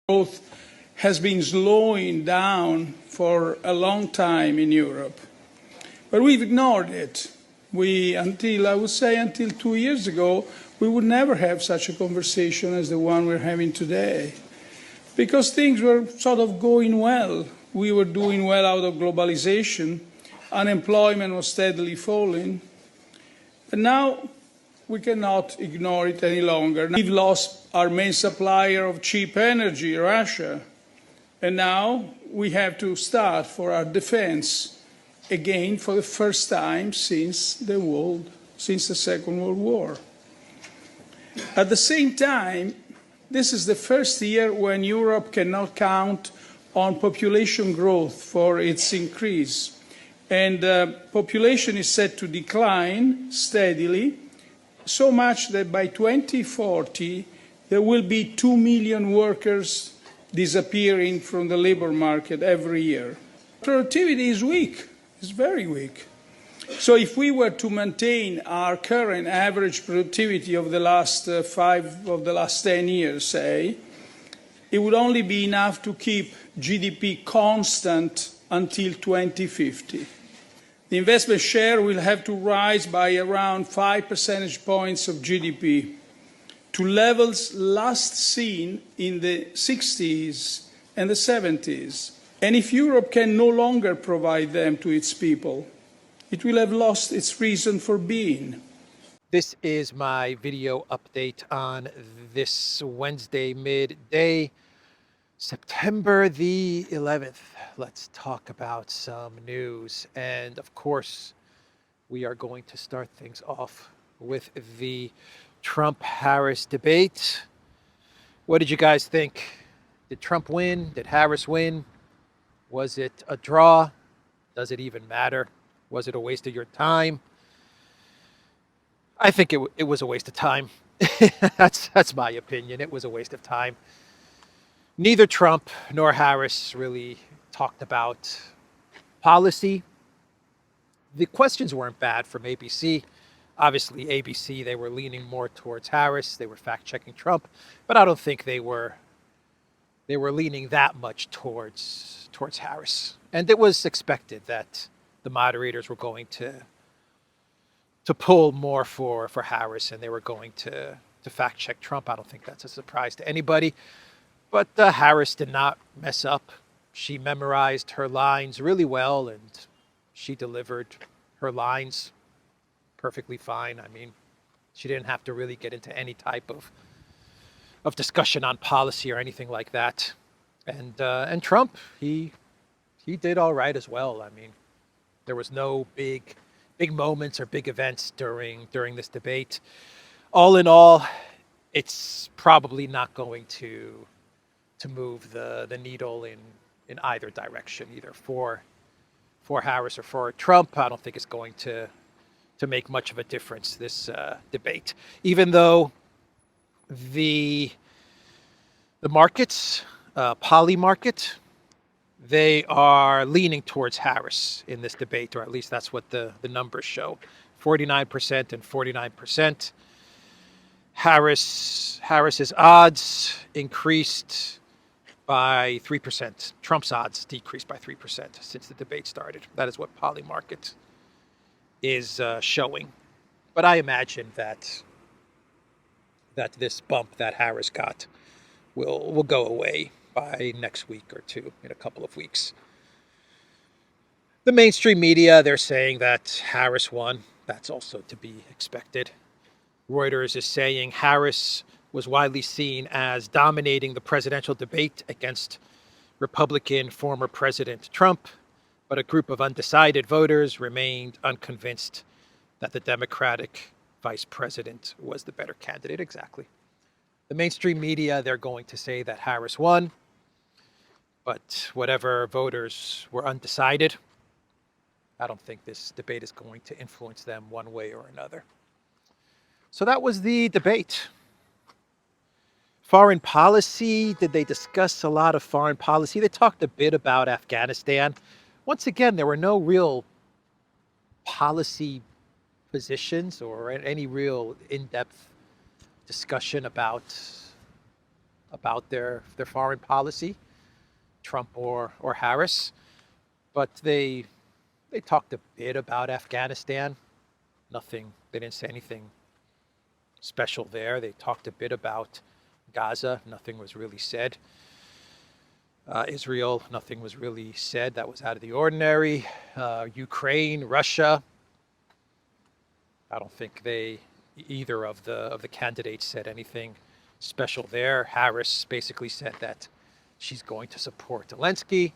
Growth has been slowing down for a long time in Europe, but we've ignored it. Until 2 years ago, we would never have such a conversation as the one we're having today, because things were sort of going well. We were doing well out of globalization. Unemployment was steadily falling. But now we cannot ignore it any longer. We've lost our main supplier of cheap energy, Russia. And now we have to start for our defense again for the first time since the Second World War. At the same time, this is the first year when Europe cannot count on population growth for its increase. And population is set to decline steadily, so much that by 2040, there will be 2 million workers disappearing from the labor market every year. Productivity is weak, it's very weak. So if we were to maintain our current average productivity of the last 10 years, say, it would only be enough to keep GDP constant until 2050. The investment share will have to rise by around 5 percentage points of GDP to levels last seen in the 60s and the 70s. And if Europe can no longer provide them to its people, it will have lost its reason for being. This is my video update on this Wednesday midday, September the 11th. Let's talk about some news. And of course, we are going to start things off with the Trump-Harris debate. What did you guys think? Did Trump win? Did Harris win? Was it a draw? Does it even matter? Was it a waste of your time? I think it was a waste of time. That's my opinion. It was a waste of time. Neither Trump nor Harris really talked about policy. The questions weren't bad from ABC. Obviously, ABC, they were leaning more towards Harris. They were fact-checking Trump. But I don't think they were leaning that much towards Harris. And it was expected that the moderators were going to pull more for Harris, and they were going to fact-check Trump. I don't think that's a surprise to anybody. But Harris did not mess up. She memorized her lines really well, and she delivered her lines perfectly fine. I mean, she didn't have to really get into any type of discussion on policy or anything like that. And Trump, he did all right as well. I mean, there was no big moments or big events during this debate. All in all, it's probably not going to move the needle in either direction, either for Harris or for Trump. I don't think it's going to make much of a difference, this debate. Even though the markets, poly market, they are leaning towards Harris in this debate, or at least that's what the numbers show. 49% and 49%. Harris's odds increased by 3%. Trump's odds decreased by 3% since the debate started. That is what Poly Market is showing. But I imagine that this bump that Harris got will go away by next week or two, in a couple of weeks. The mainstream media, they're saying that Harris won. That's also to be expected. Reuters is saying Harris was widely seen as dominating the presidential debate against Republican former President Trump, but a group of undecided voters remained unconvinced that the Democratic vice president was the better candidate. Exactly. The mainstream media, they're going to say that Harris won, but whatever voters were undecided, I don't think this debate is going to influence them one way or another. So that was the debate. Foreign policy, did they discuss a lot of foreign policy? They talked a bit about Afghanistan. Once again, there were no real policy positions or any real in-depth discussion about about their foreign policy, Trump or Harris. But they talked a bit about Afghanistan. Nothing. They didn't say anything special there. They talked a bit about Gaza. Nothing was really said. Israel, nothing was really said that was out of the ordinary. Ukraine, Russia, I don't think either of the candidates said anything special there. Harris basically said that she's going to support Zelensky.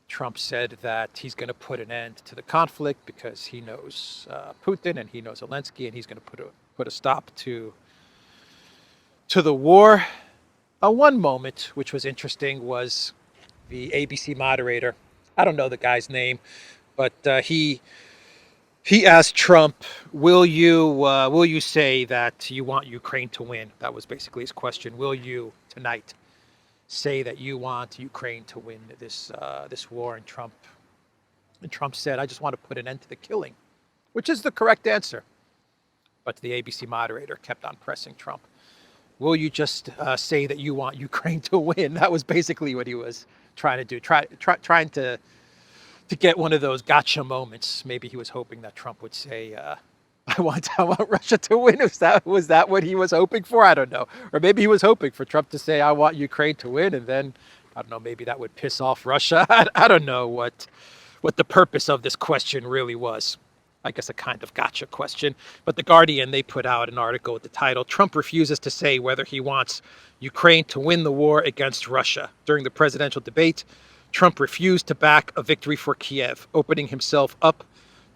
Trump said that he's going to put an end to the conflict because he knows Putin and he knows Zelensky, and he's going to put a stop to the war. One moment which was interesting was the ABC moderator. I don't know the guy's name, but he asked Trump, "Will you say that you want Ukraine to win?" That was basically his question. Will you tonight say that you want Ukraine to win this war? And Trump said, "I just want to put an end to the killing," which is the correct answer. But the ABC moderator kept on pressing Trump. Will you just say that you want Ukraine to win? That was basically what he was trying to do, trying to get one of those gotcha moments. Maybe he was hoping that Trump would say, I want Russia to win. Was that what he was hoping for? I don't know. Or maybe he was hoping for Trump to say, I want Ukraine to win. And then, I don't know, maybe that would piss off Russia. I don't know what the purpose of this question really was. I guess a kind of gotcha question. But The Guardian, they put out an article with the title, "Trump refuses to say whether he wants Ukraine to win the war against Russia." During the presidential debate, Trump refused to back a victory for Kiev, opening himself up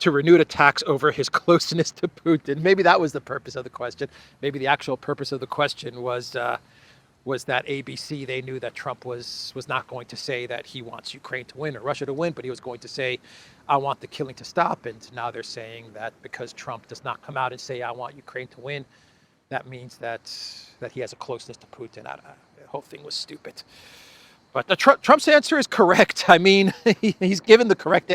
to renewed attacks over his closeness to Putin. Maybe that was the purpose of the question. Maybe the actual purpose of the question was that ABC, they knew that Trump was not going to say that he wants Ukraine to win or Russia to win, but he was going to say, I want the killing to stop. And now they're saying that because Trump does not come out and say, I want Ukraine to win, that means that he has a closeness to Putin. The whole thing was stupid. But Trump's answer is correct. I mean, he's given the correct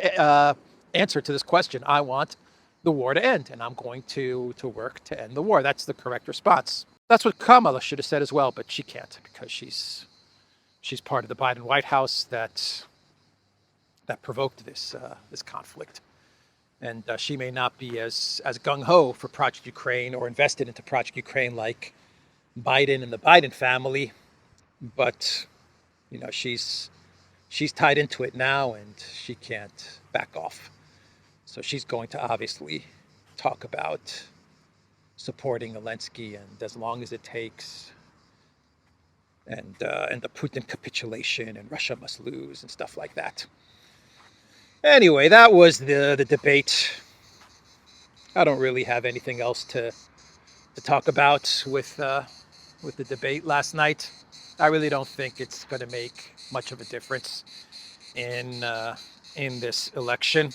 answer to this question. I want the war to end, and I'm going to work to end the war. That's the correct response. That's what Kamala should have said as well, but she can't because she's part of the Biden White House that provoked this conflict, and she may not be as gung ho for Project Ukraine or invested into Project Ukraine like Biden and the Biden family, but she's tied into it now, and she can't back off. So she's going to obviously talk about supporting Zelensky, and as long as it takes, and the Putin capitulation, and Russia must lose, and stuff like that. Anyway, that was the debate. I don't really have anything else to talk about with the debate last night. I really don't think it's going to make much of a difference in this election.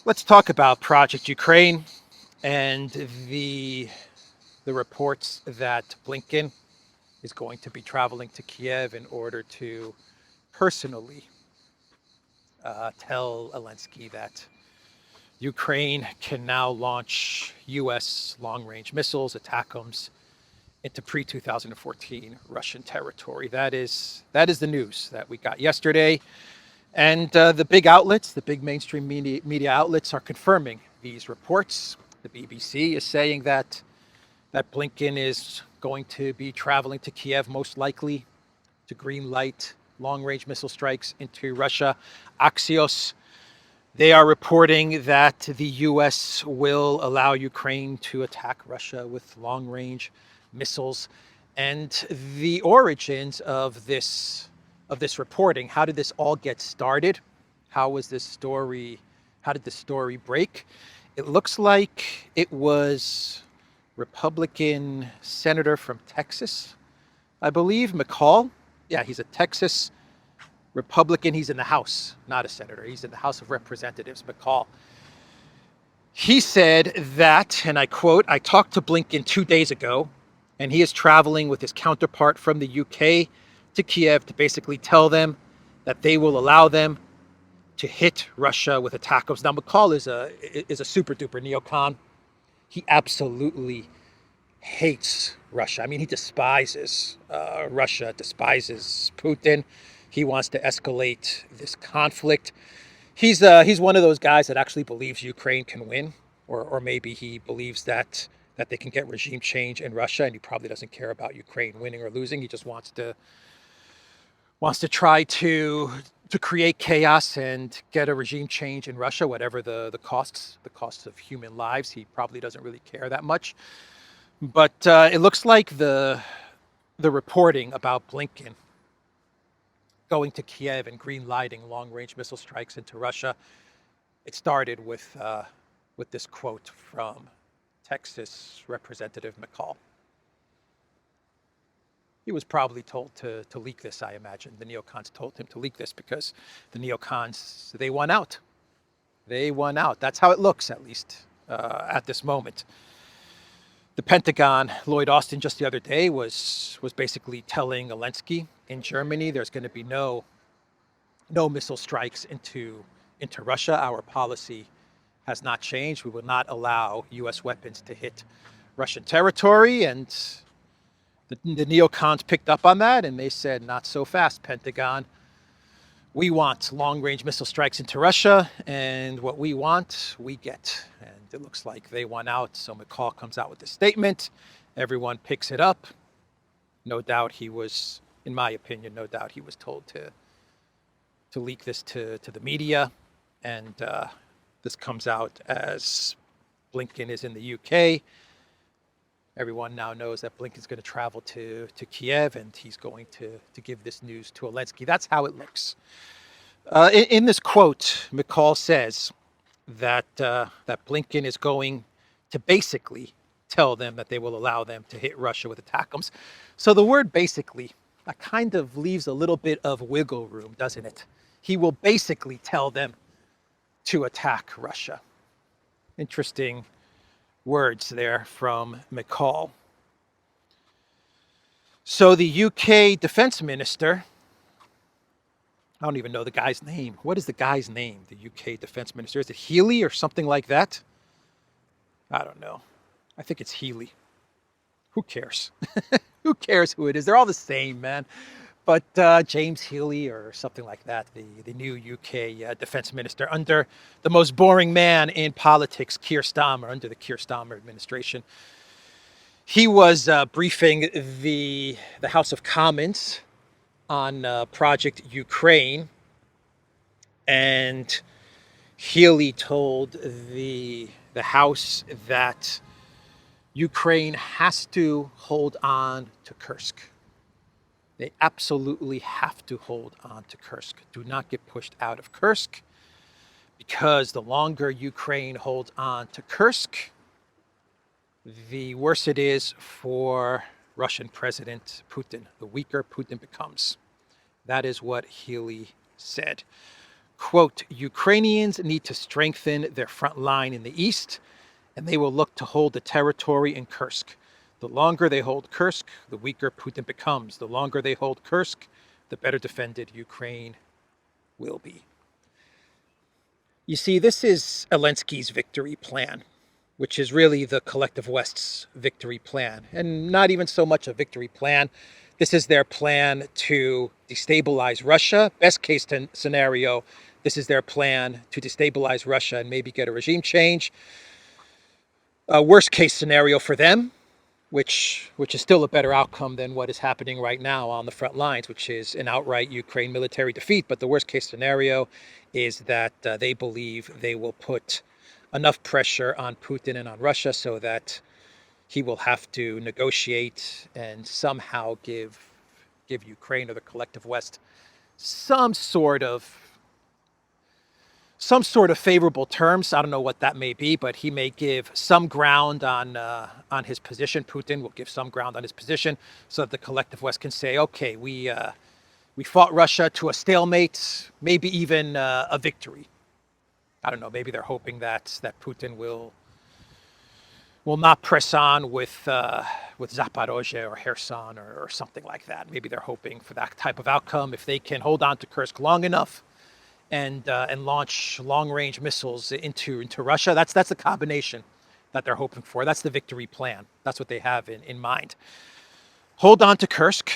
Let's talk about Project Ukraine and the reports that Blinken is going to be traveling to Kiev in order to personally tell Zelensky that Ukraine can now launch U.S. long-range missiles, ATACMS, into pre-2014 Russian territory. That is the news that we got yesterday. And the big outlets, the big mainstream media outlets are confirming these reports. The BBC is saying that Blinken is going to be traveling to Kiev, most likely to green light long-range missile strikes into Russia. Axios, they are reporting that the U.S. will allow Ukraine to attack Russia with long-range missiles. And the origins of this reporting, how did this all get started? How did this story break? It looks like it was Republican senator from Texas, I believe, McCall. Yeah, he's a Texas Republican. He's in the House, not a senator. He's in the House of Representatives, McCall. He said that, and I quote, "I talked to Blinken 2 days ago, and he is traveling with his counterpart from the UK to Kiev to basically tell them that they will allow them to hit Russia with ATACMS." Now, McCall is a super duper neocon. He absolutely hates Russia. I mean, he despises Russia, despises Putin. He wants to escalate this conflict. He's one of those guys that actually believes Ukraine can win, or maybe he believes that they can get regime change in Russia, and he probably doesn't care about Ukraine winning or losing. He just wants to try to create chaos and get a regime change in Russia, whatever the costs of human lives. He probably doesn't really care that much. But it looks like the reporting about Blinken going to Kiev and green lighting long-range missile strikes into Russia, it started with this quote from Texas Representative McCall. He was probably told to leak this, I imagine. The neocons told him to leak this because the neocons, they won out. They won out. That's how it looks, at least at this moment. The Pentagon, Lloyd Austin just the other day was basically telling Zelensky in Germany there's going to be no missile strikes into Russia. Our policy has not changed. We will not allow U.S. weapons to hit Russian territory. And the neocons picked up on that, and they said, not so fast, Pentagon. We want long-range missile strikes into Russia, and what we want, we get. And it looks like they won out, so McCall comes out with a statement. Everyone picks it up. No doubt he was, in my opinion, no doubt he was told to leak this to the media. And this comes out as Blinken is in the UK. Everyone now knows that Blinken's going to travel to Kiev, and he's going to give this news to Zelensky. That's how it looks. In this quote, McCall says that Blinken is going to basically tell them that they will allow them to hit Russia with ATACMS. So the word basically, that kind of leaves a little bit of wiggle room, doesn't it? He will basically tell them to attack Russia. Interesting words there from McCall. So the UK defense minister, I don't even know the guy's name. What is the guy's name, the UK defense minister? Is it Healy or something like that? I don't know. I think it's Healy. Who cares? Who cares who it is? They're all the same, man. But James Healy or something like that, the new UK defense minister under the most boring man in politics, Keir Starmer, under the Keir Starmer administration. He was briefing the House of Commons on Project Ukraine, and Healy told the House that Ukraine has to hold on to Kursk. They absolutely have to hold on to Kursk. Do not get pushed out of Kursk, because the longer Ukraine holds on to Kursk, the worse it is for Russian President Putin. The weaker Putin becomes. That is what Healy said. Quote, Ukrainians need to strengthen their front line in the east, and they will look to hold the territory in Kursk. The longer they hold Kursk, the weaker Putin becomes. The longer they hold Kursk, the better defended Ukraine will be. You see, this is Zelensky's victory plan, which is really the collective West's victory plan, and not even so much a victory plan. This is their plan to destabilize Russia. Best case scenario, this is their plan to destabilize Russia and maybe get a regime change. Worst case scenario for them, which is still a better outcome than what is happening right now on the front lines, which is an outright Ukraine military defeat. But the worst case scenario is that they believe they will put enough pressure on Putin and on Russia so that he will have to negotiate and somehow give Ukraine or the collective West some sort of favorable terms. I don't know what that may be, but he may give some ground on his position. Putin will give some ground on his position so that the collective West can say, okay, we fought Russia to a stalemate, maybe even a victory. I don't know, maybe they're hoping that Putin will not press on with Zaporozhye or Kherson or something like that. Maybe they're hoping for that type of outcome. If they can hold on to Kursk long enough and launch long-range missiles into Russia, that's the combination that they're hoping for. That's the victory plan. That's what they have in mind. Hold on to Kursk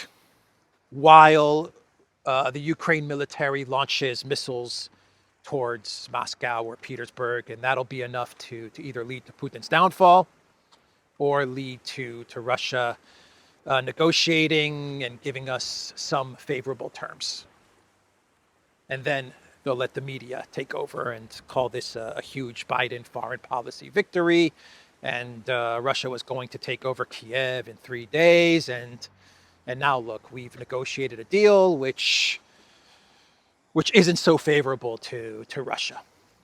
while the Ukraine military launches missiles towards Moscow or Petersburg, and that'll be enough to either lead to Putin's downfall or lead to Russia negotiating and giving us some favorable terms. And then they'll let the media take over and call this a huge Biden foreign policy victory. And Russia was going to take over Kiev in 3 days. And now look, we've negotiated a deal which isn't so favorable to Russia.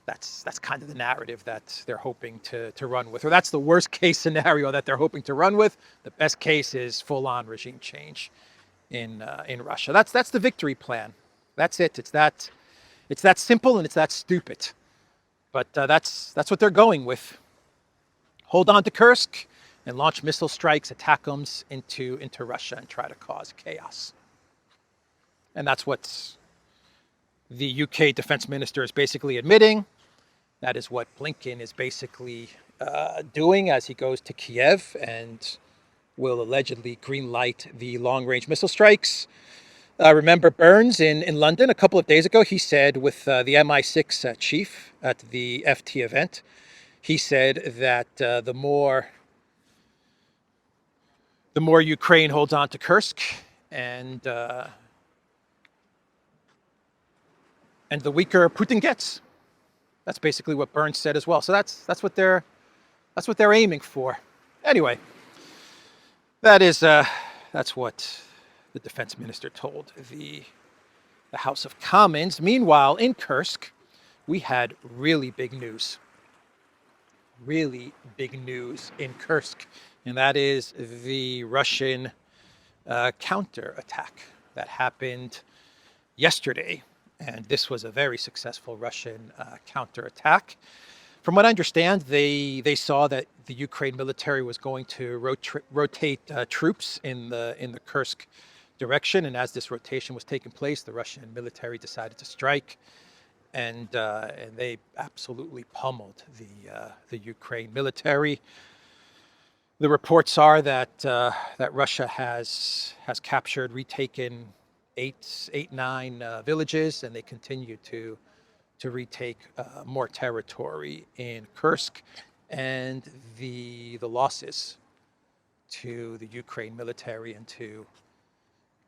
That's kind of the narrative that they're hoping to run with, or that's the worst case scenario that they're hoping to run with. The best case is full-on regime change in Russia. That's the victory plan. That's it. It's that simple and it's that stupid. But that's what they're going with. Hold on to Kursk and launch missile strikes, ATACMS into Russia and try to cause chaos. And that's what the UK defense minister is basically admitting. That is what Blinken is basically doing as he goes to Kiev and will allegedly greenlight the long-range missile strikes. Remember Burns in London a couple of days ago, he said with the MI6 chief at the FT event, he said that the more Ukraine holds on to Kursk and the weaker Putin gets. That's basically what Burns said as well. So that's what they're aiming for. Anyway, that's what the defense minister told the House of Commons. Meanwhile, in Kursk, we had really big news in Kursk, and that is the Russian counterattack that happened yesterday. And this was a very successful Russian counterattack. From what I understand, they saw that the Ukraine military was going to rotate troops in the Kursk direction, and as this rotation was taking place, the Russian military decided to strike, and they absolutely pummeled the Ukraine military. The reports are that Russia has captured, retaken nine villages, and they continue to retake more territory in Kursk, and the losses to the Ukraine military and to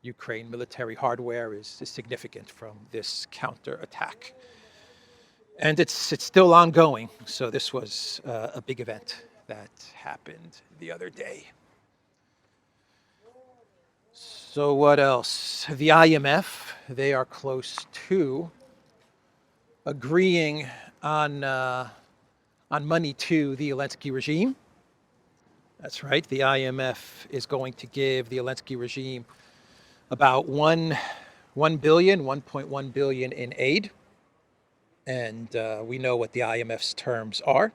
Ukraine military hardware is significant from this counterattack. And it's still ongoing, so this was a big event that happened the other day. So what else? The IMF, they are close to agreeing on money to the Zelensky regime. That's right. The IMF is going to give the Zelensky regime about 1.1 billion in aid. And we know what the IMF's terms are.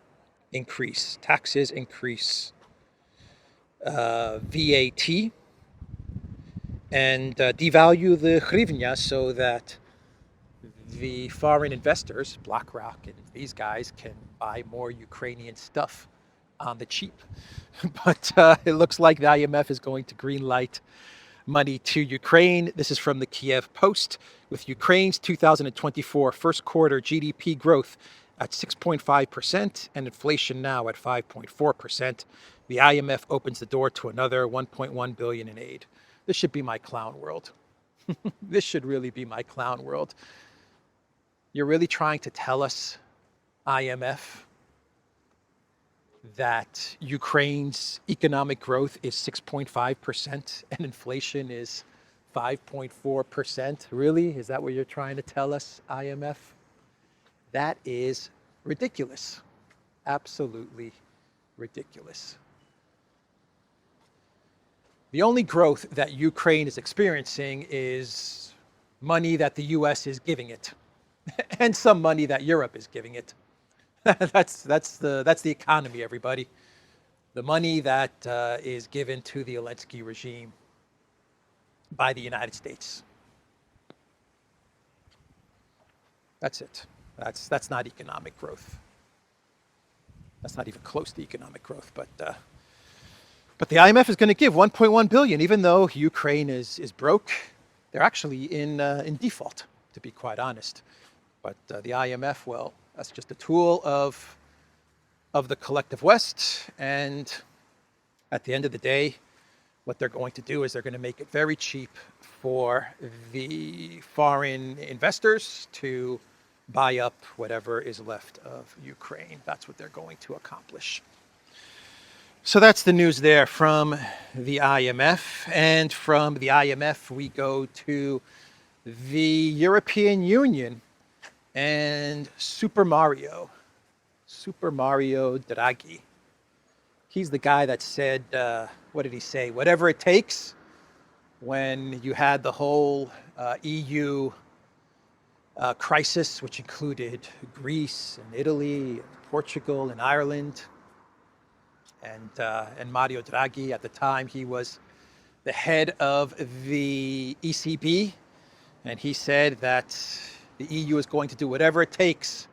Increase taxes, increase VAT, and devalue the hryvnia so that the foreign investors, BlackRock and these guys, can buy more Ukrainian stuff on the cheap. But it looks like the IMF is going to greenlight money to Ukraine. This is from the Kiev Post. With Ukraine's 2024 first quarter GDP growth at 6.5% and inflation now at 5.4%, the IMF opens the door to another 1.1 billion in aid. This should be my clown world. This should really be my clown world. You're really trying to tell us, IMF, that Ukraine's economic growth is 6.5% and inflation is 5.4%? Really? Is that what you're trying to tell us, IMF? That is ridiculous. Absolutely ridiculous. The only growth that Ukraine is experiencing is money that the US is giving it, and some money that Europe is giving it. That's the economy, everybody. The money that is given to the Zelensky regime by the United States. That's it. That's not economic growth. That's not even close to economic growth. But the IMF is going to give 1.1 billion, even though Ukraine is broke. They're actually in default, to be quite honest. But the IMF, well, that's just a tool of the collective West. And at the end of the day, what they're going to do is they're going to make it very cheap for the foreign investors to buy up whatever is left of Ukraine. That's what they're going to accomplish. So that's the news there from the IMF. And from the IMF, we go to the European Union and Super Mario Draghi. He's the guy that said, what did he say? Whatever it takes, when you had the whole EU crisis, which included Greece and Italy, and Portugal and Ireland, and Mario Draghi at the time, he was the head of the ECB, and he said that the EU is going to do whatever it takes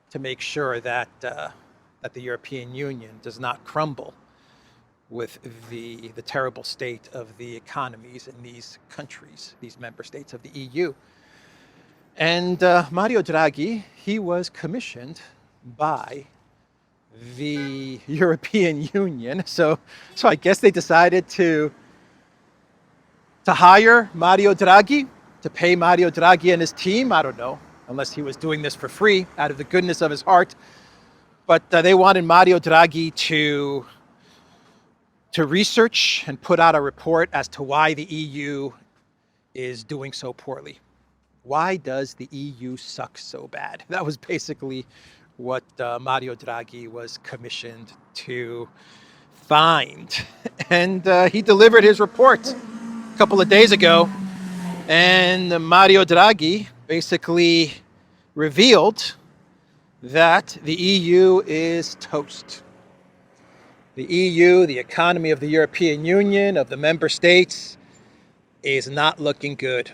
to make sure that the European Union does not crumble with the terrible state of the economies in these countries, these member states of the EU. And Mario Draghi, he was commissioned by the European Union. So I guess they decided to hire Mario Draghi, to pay Mario Draghi and his team. I don't know, unless he was doing this for free out of the goodness of his heart. But they wanted Mario Draghi to research and put out a report as to why the EU is doing so poorly. Why does the EU suck so bad? That was basically what Mario Draghi was commissioned to find. And he delivered his report a couple of days ago. And Mario Draghi basically revealed that the EU is toast. The EU, the economy of the European Union, of the member states, is not looking good.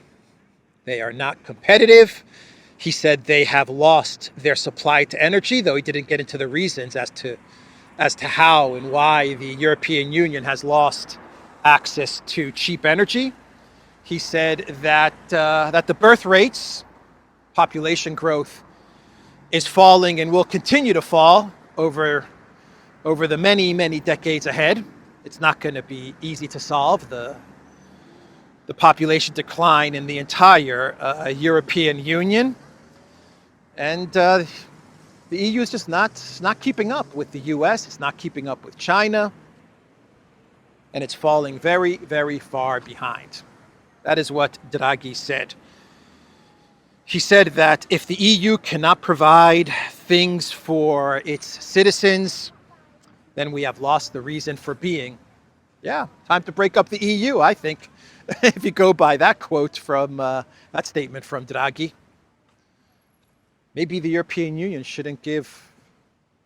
They are not competitive. He said they have lost their supply to energy, though he didn't get into the reasons as to how and why the European Union has lost access to cheap energy. He said that the birth rates, population growth, is falling and will continue to fall over the many, many decades ahead. It's not going to be easy to solve the population decline in the entire European Union. And the EU is just not keeping up with the US. It's not keeping up with China. And it's falling very, very far behind. That is what Draghi said. He said that if the EU cannot provide things for its citizens, then we have lost the reason for being. Yeah, time to break up the EU, I think, if you go by that quote from that statement from Draghi. Maybe the European Union shouldn't give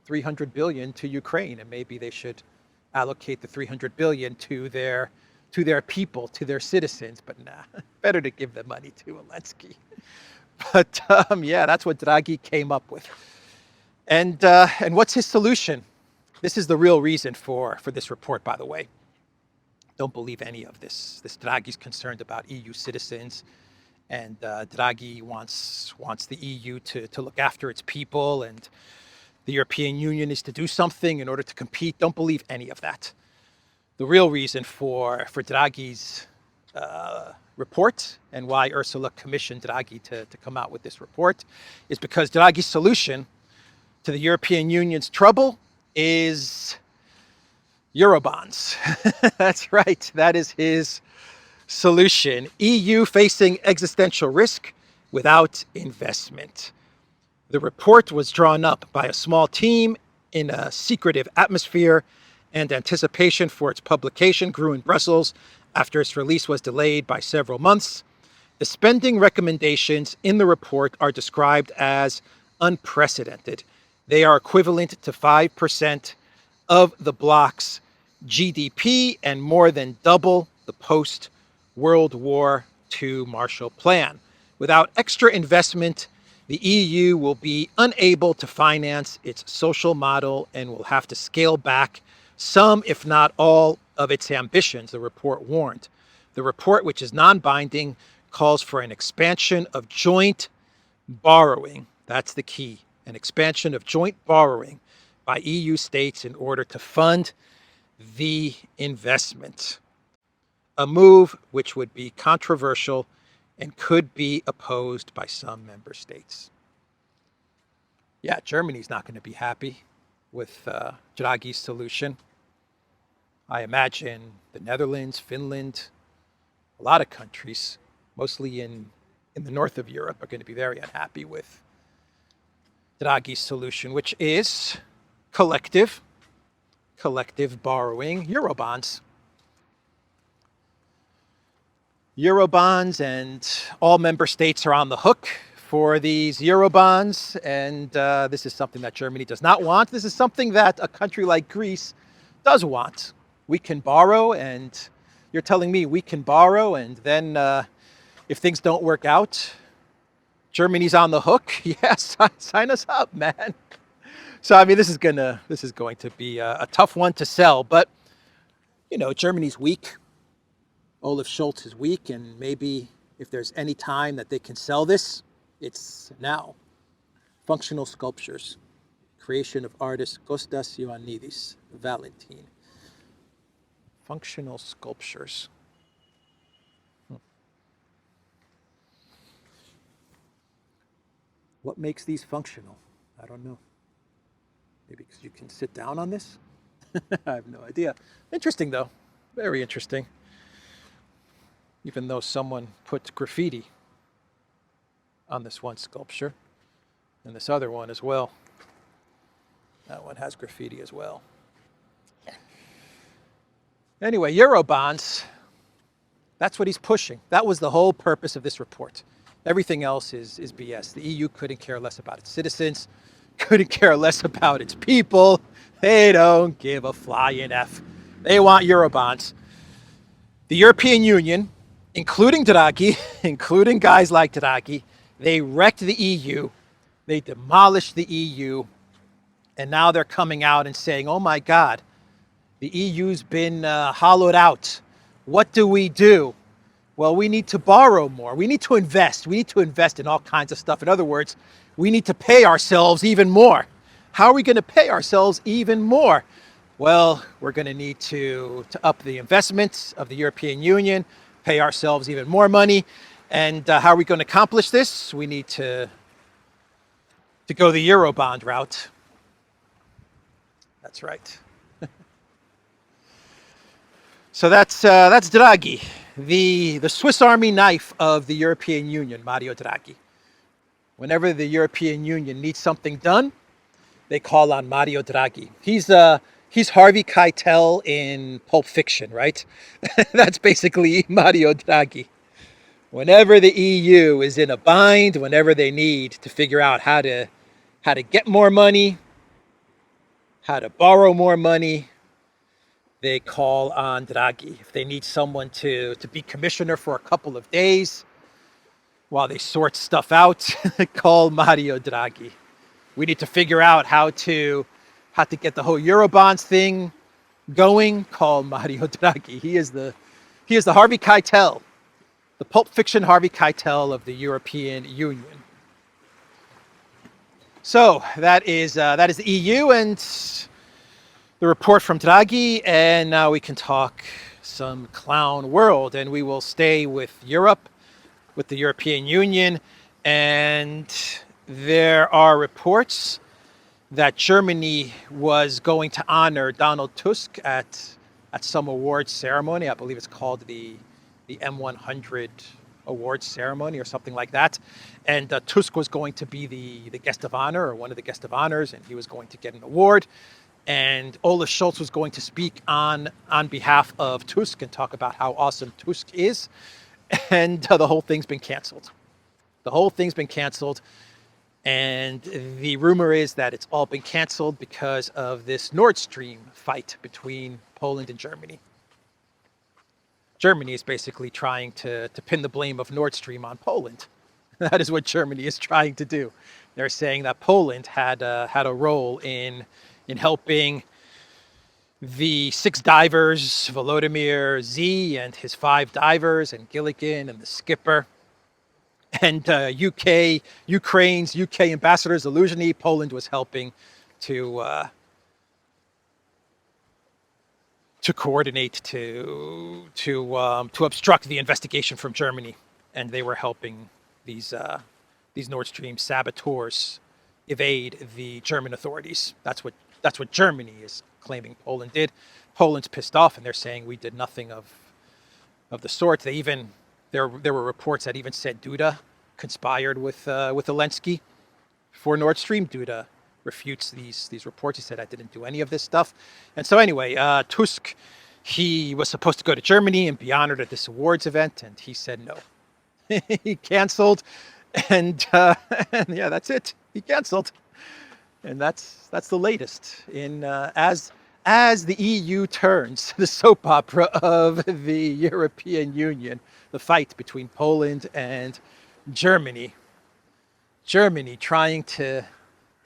300 billion to Ukraine, and maybe they should allocate the 300 billion to their people, to their citizens. But nah, better to give the money to Zelensky. But yeah, that's what Draghi came up with. And what's his solution? This is the real reason for this report, by the way. Don't believe any of this. This Draghi's concerned about EU citizens, and Draghi wants the EU to look after its people, and the European Union is to do something in order to compete. Don't believe any of that. The real reason for Draghi's report and why Ursula commissioned Draghi to come out with this report is because Draghi's solution to the European Union's trouble is Eurobonds. That's right. That is his solution. EU facing existential risk without investment. The report was drawn up by a small team in a secretive atmosphere, and anticipation for its publication grew in Brussels after its release was delayed by several months. The spending recommendations in the report are described as unprecedented. They are equivalent to 5% of the bloc's GDP and more than double the post-World War II Marshall Plan. Without extra investment, the EU will be unable to finance its social model and will have to scale back some, if not all, of its ambitions, the report warned. The report, which is non-binding, calls for an expansion of joint borrowing. That's the key. An expansion of joint borrowing by EU states in order to fund the investment. A move which would be controversial and could be opposed by some member states. Yeah, Germany's not going to be happy with Draghi's solution. I imagine the Netherlands, Finland, a lot of countries, mostly in the north of Europe, are going to be very unhappy with Draghi's solution, which is collective borrowing, Eurobonds. Eurobonds, and all member states are on the hook for these Eurobonds, and this is something that Germany does not want. This is something that a country like Greece does want. We can borrow, and you're telling me we can borrow, and then if things don't work out, Germany's on the hook. Yes, sign us up, man. So I mean, this is going to be a tough one to sell, but you know, Germany's weak. Olaf Scholz is weak, and maybe if there's any time that they can sell this, it's now. Functional sculptures, creation of artist Kostas Ioannidis, Valentine. Functional sculptures. What makes these functional? I don't know. Maybe because you can sit down on this? I have no idea. Interesting, though. Very interesting. Even though someone put graffiti on this one sculpture, and this other one as well. That one has graffiti as well. Anyway, Eurobonds, that's what he's pushing. That was the whole purpose of this report. Everything else is BS. The EU couldn't care less about its citizens, couldn't care less about its people. They don't give a flying F. They want Eurobonds. The European Union, including Draghi, including guys like Draghi, they wrecked the EU. They demolished the EU. And now they're coming out and saying, oh my God, the EU's been hollowed out. What do? Well, we need to borrow more. We need to invest. We need to invest in all kinds of stuff. In other words, we need to pay ourselves even more. How are we going to pay ourselves even more? Well, we're going to need to up the investments of the European Union, pay ourselves even more money. And how are we going to accomplish this? We need to go the Eurobond route. That's right. So that's Draghi, the Swiss Army knife of the European Union, Mario Draghi. Whenever the European Union needs something done, they call on Mario Draghi. He's Harvey Keitel in Pulp Fiction, right? That's basically Mario Draghi. Whenever the EU is in a bind, whenever they need to figure out how to get more money, how to borrow more money, they call on Draghi. If they need someone to be commissioner for a couple of days while they sort stuff out, call Mario Draghi. We need to figure out how to get the whole Eurobonds thing going, call Mario Draghi. He is the Harvey Keitel, the Pulp Fiction Harvey Keitel of the European Union. So that is the EU and the report from Draghi, and now we can talk some clown world, and we will stay with Europe, with the European Union, and there are reports that Germany was going to honor Donald Tusk at some awards ceremony. I believe it's called the M100 awards ceremony or something like that. And Tusk was going to be the guest of honor, or one of the guest of honors, and he was going to get an award. And Olaf Scholz was going to speak on behalf of Tusk and talk about how awesome Tusk is. And the whole thing's been canceled. The whole thing's been canceled. And the rumor is that it's all been canceled because of this Nord Stream fight between Poland and Germany. Germany is basically trying to pin the blame of Nord Stream on Poland. That is what Germany is trying to do. They're saying that Poland had a role in helping the 6 divers, Volodymyr Z and his 5 divers, and Gilligan and the skipper, and Ukraine's UK ambassador Zaluzhny. Poland was helping to coordinate to obstruct the investigation from Germany, and they were helping these Nord Stream saboteurs evade the German authorities. That's what Germany is claiming Poland did. Poland's pissed off, and they're saying we did nothing of the sort. They even there were reports that even said Duda conspired with Zelensky for Nord Stream. Duda refutes these reports. He said, I didn't do any of this stuff. And so anyway, Tusk, he was supposed to go to Germany and be honored at this awards event, and he said no. He canceled, and yeah, that's it. He canceled, and that's the latest in as the EU turns the soap opera of the European Union, the fight between Poland and Germany. Germany trying to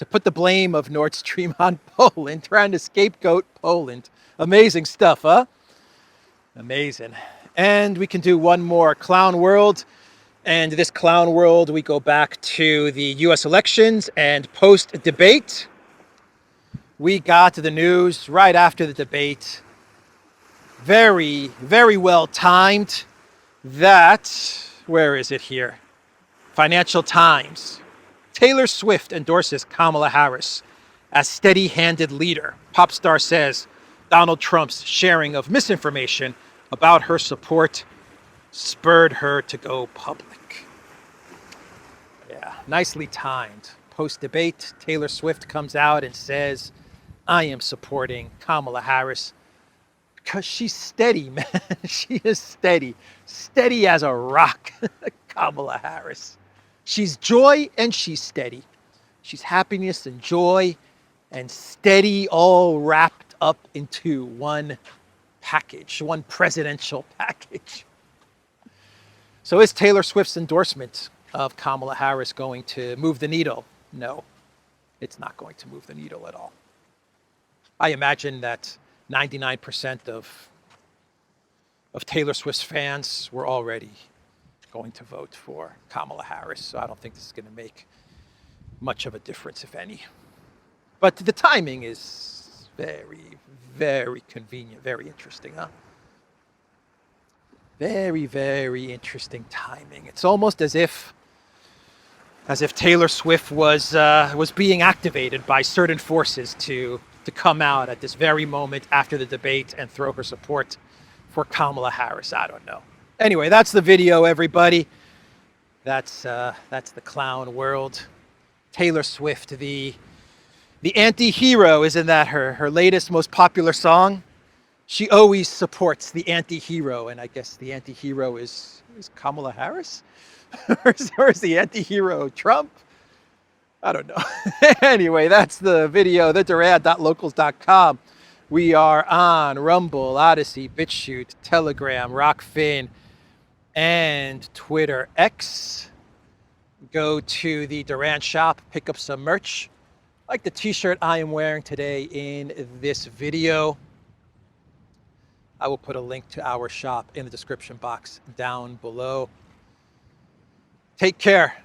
put the blame of Nord Stream on Poland, trying to scapegoat Poland. Amazing stuff, huh? Amazing. And we can do one more. Clown World. And this Clown World, we go back to the US elections and post-debate. We got the news right after the debate. Very, very well timed. That, where is it here? Financial Times. Taylor Swift endorses Kamala Harris as steady-handed leader. Pop star says Donald Trump's sharing of misinformation about her support spurred her to go public. Yeah, nicely timed. Post-debate, Taylor Swift comes out and says, I am supporting Kamala Harris because she's steady, man. She is steady. Steady as a rock, Kamala Harris. She's joy and she's steady. She's happiness and joy and steady, all wrapped up into one package, one presidential package. So is Taylor Swift's endorsement of Kamala Harris going to move the needle? No, it's not going to move the needle at all. I imagine that 99% of Taylor Swift's fans were already going to vote for Kamala Harris. So I don't think this is going to make much of a difference, if any. But the timing is very, very convenient, very interesting, huh? Very, very interesting timing. It's almost as if Taylor Swift was being activated by certain forces to come out at this very moment after the debate and throw her support for Kamala Harris. I don't know. Anyway, that's the video, everybody. That's the Clown World. Taylor Swift, the anti-hero, isn't that her latest, most popular song? She always supports the anti-hero, and I guess the anti-hero is Kamala Harris? or is the anti-hero Trump? I don't know. Anyway, that's the video, thedurad.locals.com. We are on Rumble, Odyssey, BitChute, Telegram, Rockfin, and Twitter X. Go to the Durand shop, pick up some merch, like the t-shirt I am wearing today in this video. I will put a link to our shop in the description box down below. Take care.